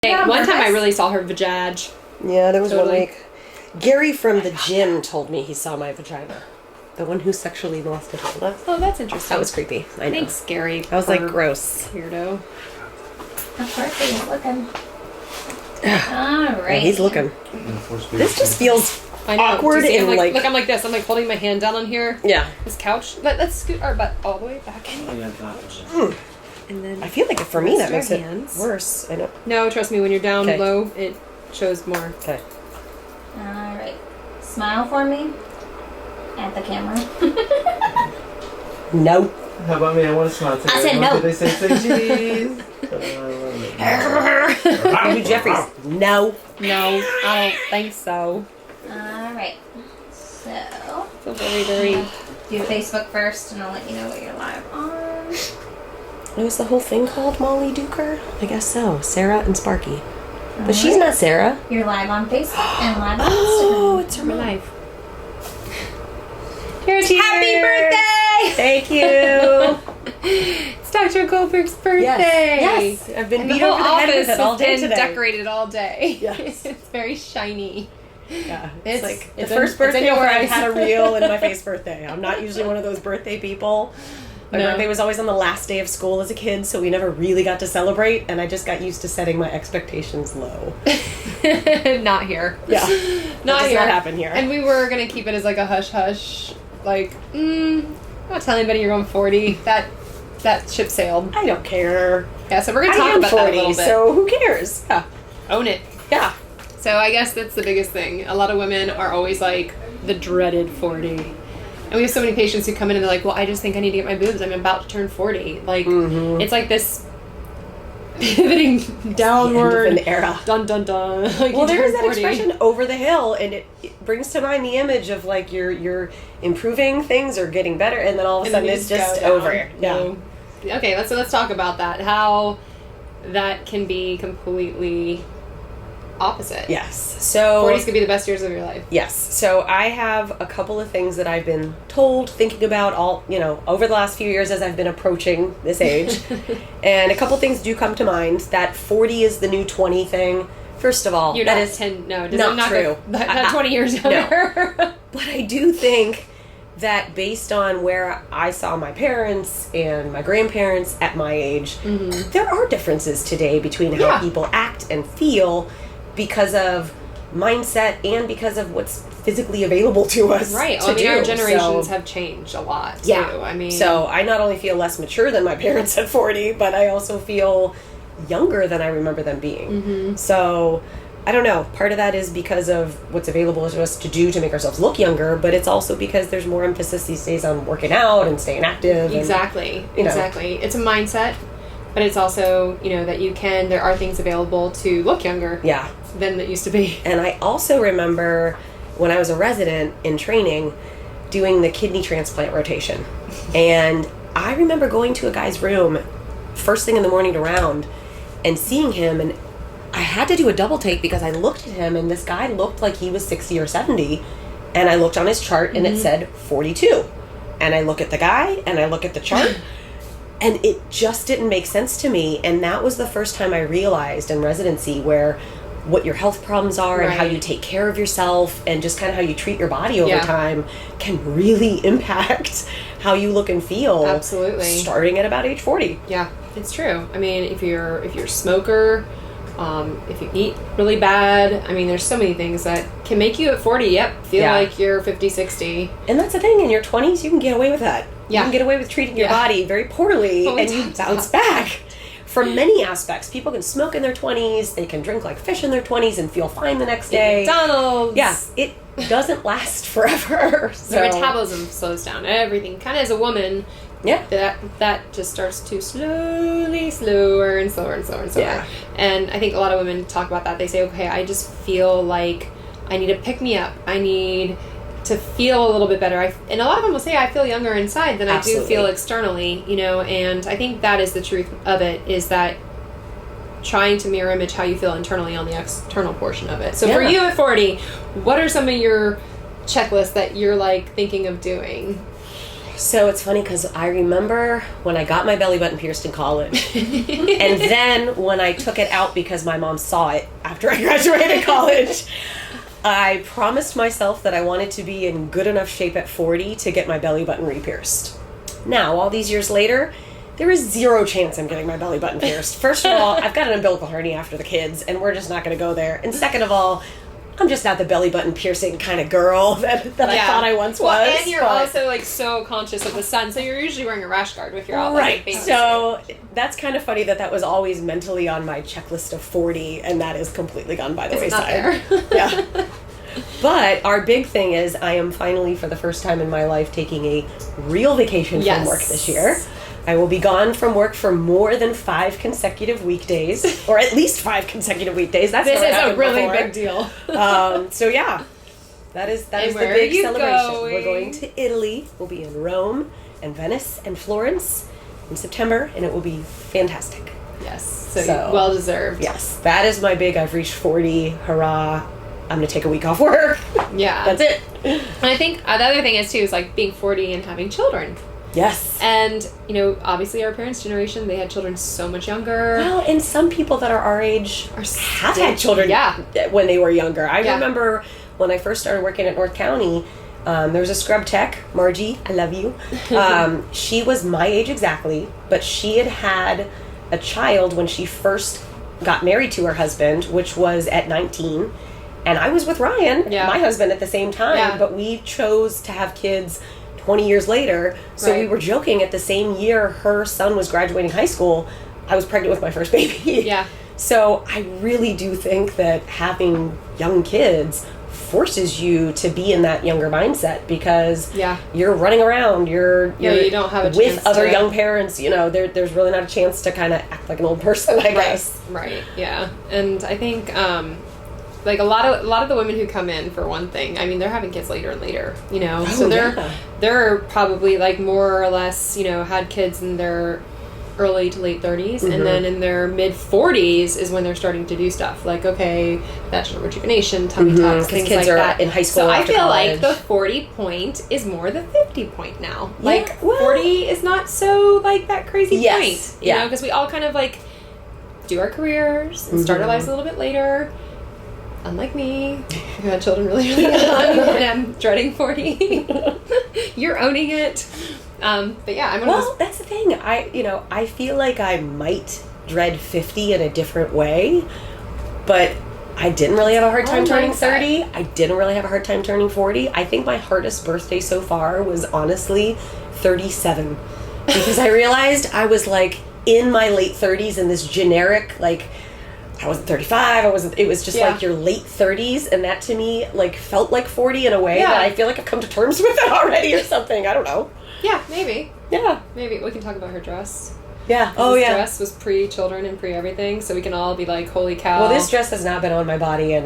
One time I really saw her vajaj. Yeah, there was one week. Gary from the gym told me he saw my vagina. The one who sexually molested Hilda. Oh, that's interesting. That was creepy. I know. Thanks, Gary. I was like, gross. Weirdo. Of course he's looking. Alright. Yeah, he's looking. This just feels I know. awkward See, and like, look, I'm like this. I'm like holding my hand down on here. Yeah. This couch. Let's scoot our butt all the way back in. And then I feel like for me that makes rest it our hands. worse. I know. No, trust me. When you're down Okay. low, it shows more. Okay. Alright. Smile for me. At the camera. No. How about me? I want to smile today. I said What no. did they say cheese? Andrew Jeffries. No. No, I don't think so. Alright. So, Feel very, very. do Facebook first and I'll let you know what you're live on. What was the whole thing called, Molly Duker? I guess so. Sarah and Sparky. But she's not Sarah. You're live on Facebook and live on Oh, Instagram. it's her My mom. life. Cheers! Happy birthday! Thank you. It's Dr. Goldberg's birthday. Yes. I've been And the beat whole over the head office with it all has day been today. decorated all day. Yes. It's very shiny. Yeah, It's like the it's first in- it's in birthday your where I've face. had a reel in my face birthday. I'm not usually one of those birthday people. My No. birthday was always on the last day of school as a kid, so we never really got to celebrate, and I just got used to setting my expectations low. Not here. Yeah, Not does here. not happen here. And we were gonna keep it as like a hush hush. Like, don't tell anybody you're going 40. That ship sailed. I don't care. Yeah, so we're gonna I talk am about 40, that a little bit. so who cares? Yeah, Own it. yeah. So I guess that's the biggest thing. A lot of women are always like the dreaded 40. And we have so many patients who come in and they're like, well, I just think I need to get my boobs. I'm about to turn 40. Like, it's like this pivoting downward. End of an era. Dun, dun, dun. Like Well, you there is turn that 40. expression "over the hill," and it brings to mind the image of like you're improving things or getting better, and then all of a And then sudden you it's go just down. over. Yeah. No. Okay, let's talk about that. How that can be completely opposite. Yes. So 40s could be the best years of your life. Yes. So I have a couple of things that I've been told, thinking about over the last few years as I've been approaching this age. And a couple things do come to mind. That 40 is the new 20 thing. First of all, You're that not is 10. No, it not doesn't true. Not 20 years younger. But I do think that based on where I saw my parents and my grandparents at my age, there are differences today between how Yeah. people act and feel because of mindset and because of what's physically available to us. Right. To I mean, our do. generations So, have changed a lot, yeah. too. I mean, so I not only feel less mature than my parents at 40, but I also feel younger than I remember them being. So I don't know. Part of that is because of what's available to us to do to make ourselves look younger, but it's also because there's more emphasis these days on working out and staying active. exactly. you know. Exactly. It's a mindset, but it's also, that there are things available to look younger Yeah. than it used to be. And I also remember when I was a resident in training doing the kidney transplant rotation. And I remember going to a guy's room first thing in the morning to round and seeing him, and I had to do a double take because I looked at him and this guy looked like he was 60 or 70, and I looked on his chart and it said 42. And I look at the guy and I look at the chart and it just didn't make sense to me. And that was the first time I realized in residency what your health problems are and how Right. you take care of yourself and just kind of how you treat your body over Yeah. time can really impact how you look and feel. Absolutely. Starting at about age 40. Yeah, it's true. I mean, if you're a smoker, if you eat really bad, I mean, there's so many things that can make you at 40, feel Yeah. like you're 50, 60. And that's the thing, in your 20s, you can get away with that. Yeah. You can get away with treating your Yeah. body very poorly Well, we and you talked bounce about back. From many aspects. People can smoke in their 20s, they can drink like fish in their 20s and feel fine the next day. McDonald's. Yeah, it doesn't last forever. So, The metabolism slows down. Everything, kind of as a woman, yeah. that just starts to slowly, slower and slower and slower and slower. Yeah. And I think a lot of women talk about that. They say, okay, I just feel like I need to pick me up. I need to feel a little bit better. And a lot of them will say I feel younger inside than Absolutely. I do feel externally, and I think that is the truth of it, is that trying to mirror image how you feel internally on the external portion of it. So for Yeah. you at 40, what are some of your checklists that you're like thinking of doing? So it's funny because I remember when I got my belly button pierced in college, and then when I took it out because my mom saw it after I graduated college, I promised myself that I wanted to be in good enough shape at 40 to get my belly button re-pierced. Now, all these years later, there is zero chance I'm getting my belly button pierced. First of all, I've got an umbilical hernia after the kids, and we're just not going to go there. And second of all, I'm just not the belly button piercing kind of girl that I thought I once was. And you're also like so conscious of the sun, so you're usually wearing a rash guard if you're out. Right. Like, so that's kind of funny that was always mentally on my checklist of 40, and that is completely gone by the wayside. Yeah. But our big thing is I am finally, for the first time in my life, taking a real vacation from work this year. I will be gone from work for more than 5 consecutive weekdays, or at least 5 consecutive weekdays. This is a really big deal. So yeah, that is the big celebration. Going? We're going to Italy. We'll be in Rome and Venice and Florence in September, and it will be fantastic. Yes, so well deserved. Yes, that is my big. I've reached 40. Hurrah! I'm gonna take a week off work. Yeah, that's it. And I think the other thing is too is like being 40 and having children. Yes. And, you know, obviously our parents' generation, they had children so much younger. Well, and some people that are our age have had children when they were younger. I remember when I first started working at North County, there was a scrub tech, Margie, I love you. She was my age exactly, but she had a child when she first got married to her husband, which was at 19. And I was with Ryan, my husband, at the same time, but we chose to have kids 20 years later, so we were joking at the same year her son was graduating high school, I was pregnant with my first baby. Yeah. So I really do think that having young kids forces you to be in that younger mindset because you're running around, you don't have a with chance other to... young parents, you know, there's really not a chance to kind of act like an old person, I guess. Right, yeah. And I think like a lot of the women who come in, for one thing, I mean, they're having kids later and later, you know. So they're probably like more or less, you know, had kids in their early to late 30s, and then in their mid 40s is when they're starting to do stuff like, okay, vaginal rejuvenation, tummy tucks, things kids like are that. in high school. So I after feel college. like the 40 point is more the 50 point now. Like 40 is not so like that crazy point, you know, because we all kind of like do our careers and start our lives a little bit later. Unlike me, who had children really young and I'm dreading 40. You're owning it. But yeah, I'm one of those... that's the thing. I feel like I might dread 50 in a different way, but I didn't really have a hard time turning 30. I didn't really have a hard time turning 40. I think my hardest birthday so far was honestly 37. Because I realized I was like in my late 30s in this generic, like, I wasn't 35, it was just like your late 30s, and that to me like felt like 40 in a way that I feel like I've come to terms with it already or something. I don't know. Yeah, maybe. Yeah. Maybe. We can talk about her dress. Yeah. This dress was pre-children and pre-everything, so we can all be like, holy cow. Well, this dress has not been on my body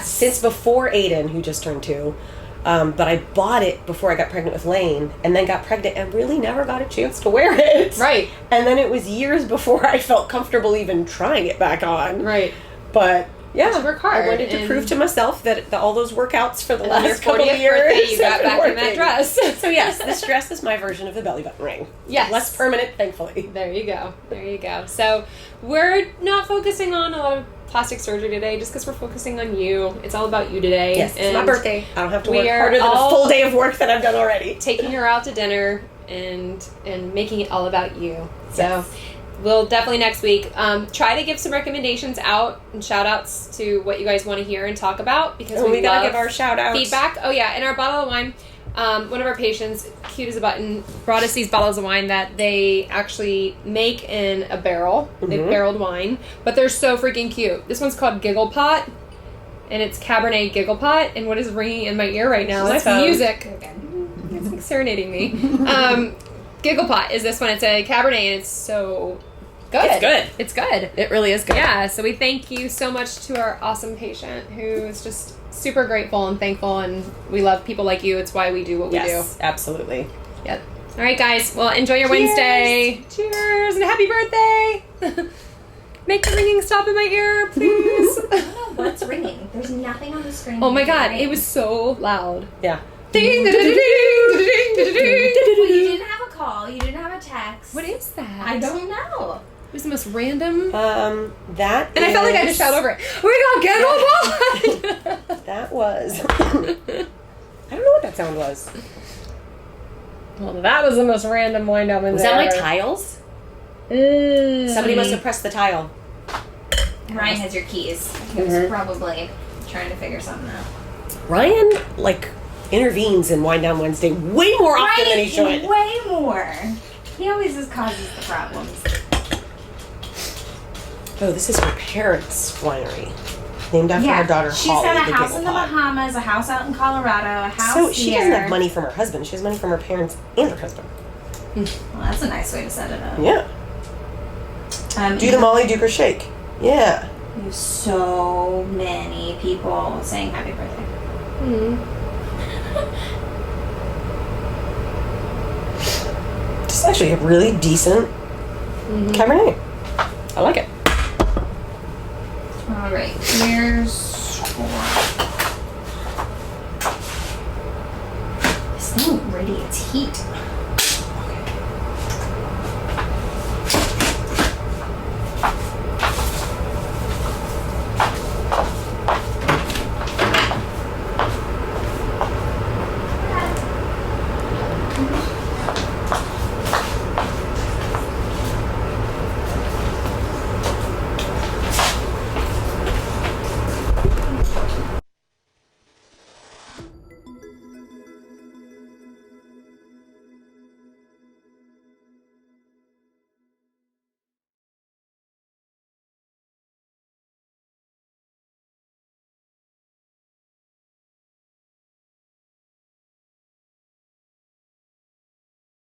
since before Aiden, who just turned 2. But I bought it before I got pregnant with Lane, and then got pregnant and really never got a chance to wear it. Right. And then it was years before I felt comfortable even trying it back on. Right. But yeah, work hard. I wanted to prove to myself that all those workouts for the last last couple of years birthday, you got back in that dress. So yes, this dress is my version of the belly button ring. Yes. Less permanent, thankfully. There you go. There you go. So we're not focusing on a lot of plastic surgery today just because we're focusing on you. It's all about you today. Yes, it's my birthday. I don't have to work are harder than a full day of work that I've done already. Taking her out to dinner and making it all about you. So we'll definitely next week try to give some recommendations out and shout outs to what you guys want to hear and talk about, because we gotta love give our shout outs. Feedback. Oh yeah, in our bottle of wine, one of our patients, cute as a button, brought us these bottles of wine that they actually make in a barrel. They've barreled wine, but they're so freaking cute. This one's called Giggle Pot, and it's Cabernet Giggle Pot, and what is ringing in my ear right now is music. It's like serenading me. Giggle Pot is this one. It's a Cabernet, and it's so good. It's good. It's good. It really is good. Yeah, so we thank you so much to our awesome patient who is just super grateful and thankful, and we love people like you. It's why we do what we do. Yes, absolutely. Yep. All right, guys. Well, enjoy your Wednesday. Cheers and happy birthday. Make the ringing stop in my ear, please. What's ringing? There's nothing on the screen. Oh my god, it was so loud. Yeah. Ding, ding, ding, ding, ding, ding, ding, ding. Well, you didn't call. You didn't have a text. What is that? I don't know. It was the most random. That And I felt like I just shot over it. We got Get That was. I don't know what that sound was. Well, that was the most random wind down Was that like tiles? Somebody must have pressed the tile. Ryan has your keys. He was probably trying to figure something out. Ryan, like, intervenes in Wind Down Wednesday way more often than he should. Way more. He always just causes the problems. Oh, this is her parents' winery. Named after her daughter, She's Holly. got a the house in the Giggle Pot. Bahamas, a house out in Colorado, a house So she here. doesn't have money from her husband. She has money from her parents and her husband. Well, that's a nice way to set it up. Yeah. Do the Molly Duker shake. Yeah. You have so many people saying happy birthday. This is actually a really decent Cabernet. I like it. All right, here's this thing ready. It's heat.